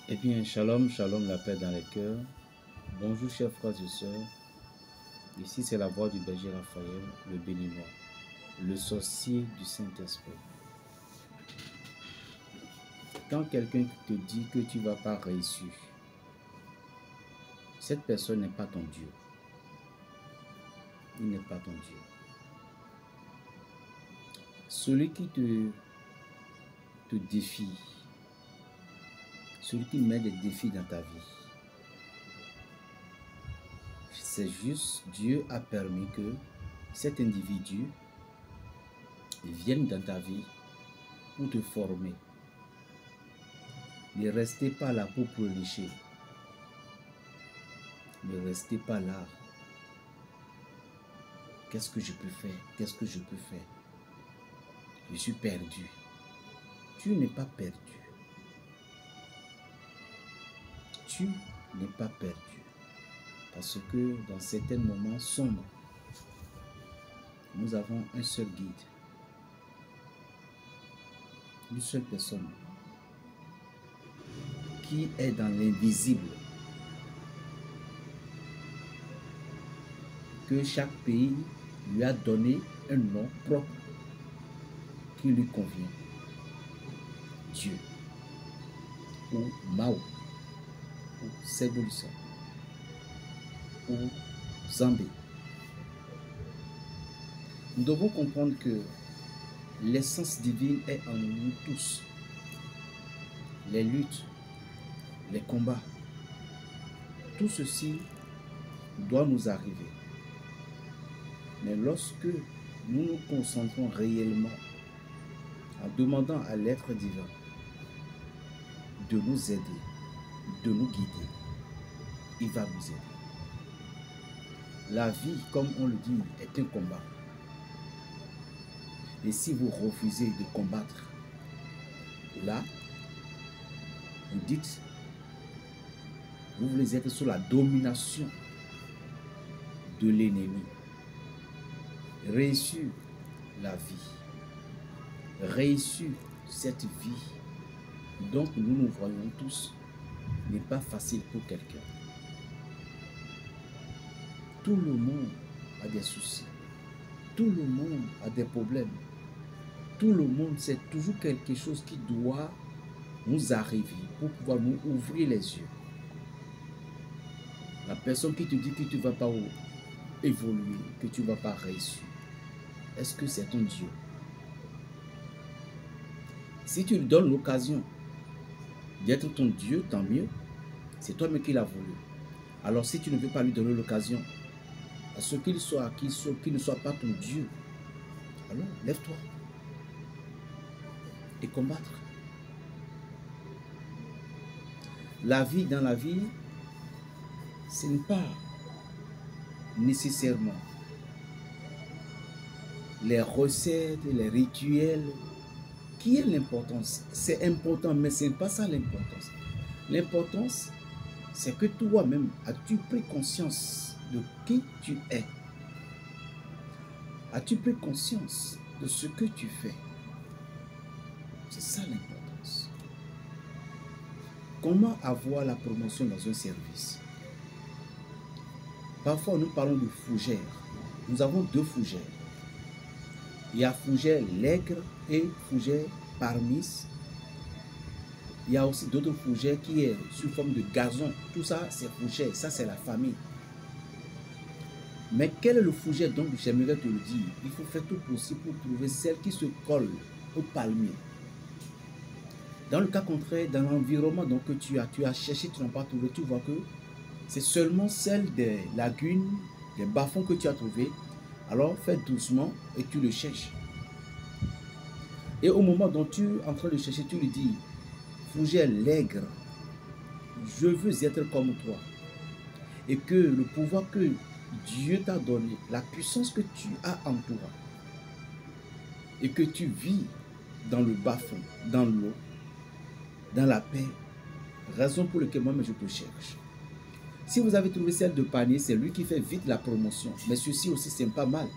Eh bien, shalom, shalom, la paix dans les cœurs. Bonjour, chers frères et sœurs. Ici, c'est la voix du berger Raphaël, le béninois, le sorcier du Saint-Esprit. Quand quelqu'un te dit que tu ne vas pas réussir, cette personne n'est pas ton Dieu. Il n'est pas ton Dieu. Celui qui te défie, celui qui met des défis dans ta vie, c'est juste Dieu a permis que cet individu vienne dans ta vie pour te former. Ne restez pas là pour pleurnicher. Ne restez pas là. Qu'est-ce que je peux faire? Qu'est-ce que je peux faire? Je suis perdu. Tu n'es pas perdu. Tu n'es pas perdu. Parce que dans certains moments sombres, nous avons un seul guide. Une seule personne qui est dans l'invisible. Que chaque pays lui a donné un nom propre qui lui convient. Dieu, ou Mao, ou Sebulisa, ou Zambé. Nous devons comprendre que l'essence divine est en nous tous. Les luttes, les combats, tout ceci doit nous arriver. Mais lorsque nous nous concentrons réellement en demandant à l'être divin de nous aider, de nous guider, il va nous aider. La vie, comme on le dit, est un combat. Et si vous refusez de combattre, là, vous dites, vous voulez être sous la domination de l'ennemi. Réussir la vie. Réussir cette vie. Donc nous nous voyons tous, n'est pas facile pour quelqu'un. Tout le monde a des soucis. Tout le monde a des problèmes. Tout le monde, c'est toujours quelque chose qui doit nous arriver pour pouvoir nous ouvrir les yeux. La personne qui te dit que tu ne vas pas évoluer, que tu ne vas pas réussir, est-ce que c'est ton Dieu? Si tu lui donnes l'occasion d'être ton Dieu, tant mieux. C'est toi-même qui l'as voulu. Alors si tu ne veux pas lui donner l'occasion, à ce qu'il soit, qu'il ne soit pas ton Dieu, alors lève-toi et combattre. La vie, dans la vie, ce n'est pas nécessairement les recettes, les rituels. Qui est l'importance? C'est important, mais ce n'est pas ça l'importance. L'importance, c'est que toi-même, as-tu pris conscience de qui tu es? As-tu pris conscience de ce que tu fais? C'est ça l'importance. Comment avoir la promotion dans un service? Parfois, nous parlons de fougères. Nous avons deux fougères. Il y a fougère l'aigre et fougère parmis. Il y a aussi d'autres fougères qui est sous forme de gazon. Tout ça, c'est fougère. Ça, c'est la famille. Mais quel est le fougère? Donc, j'aimerais te le dire. Il faut faire tout possible pour trouver celle qui se colle au palmier. Dans le cas contraire, dans l'environnement que tu as cherché, tu n'as pas trouvé, tu vois que c'est seulement celle des lagunes, des bas-fonds que tu as trouvé. Alors, fais doucement et tu le cherches. Et au moment dont tu es en train de chercher, tu lui dis, fougère l'aigre, je veux être comme toi. Et que le pouvoir que Dieu t'a donné, la puissance que tu as en toi, et que tu vis dans le bas-fond, dans l'eau, dans la paix, raison pour laquelle moi je te cherche. Si vous avez trouvé celle de panier, c'est lui qui fait vite la promotion. Mais ceci aussi, c'est pas mal.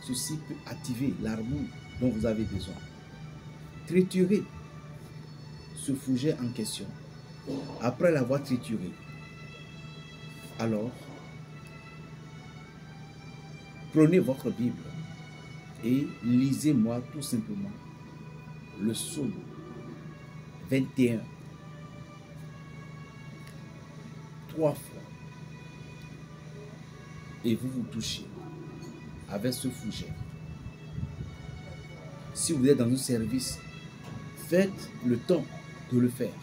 Ceci peut activer l'harmonie dont vous avez besoin. Triturez ce fougère en question Après l'avoir trituré, alors, prenez votre Bible et lisez-moi tout simplement le psaume 21, 3 fois. Et vous vous touchez avec ce fougère. Si vous êtes dans un service, faites le temps de le faire.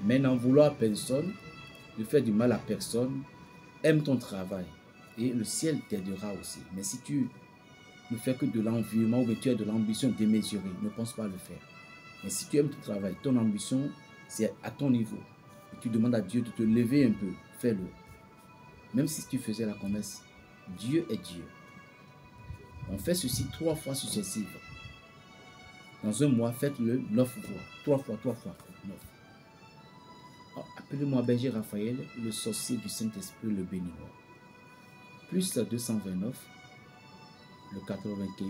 Mais n'en vouloir à personne, ne faire du mal à personne, aime ton travail et le ciel t'aidera aussi. Mais si tu ne fais que de l'environnement ou que tu as de l'ambition démesurée, ne pense pas à le faire. Mais si tu aimes ton travail, ton ambition, c'est à ton niveau. Et tu demandes à Dieu de te lever un peu, fais-le. Même si tu faisais la promesse, Dieu est Dieu. On fait ceci 3 fois successives. Dans un mois, faites-le 9 fois. 3 fois, 9. Appelez-moi Berger Raphaël, le sorcier du Saint-Esprit, le béninois. Plus 229, le 95,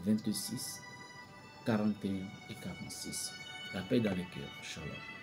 26, 41 et 46. La paix dans le cœur. Shalom.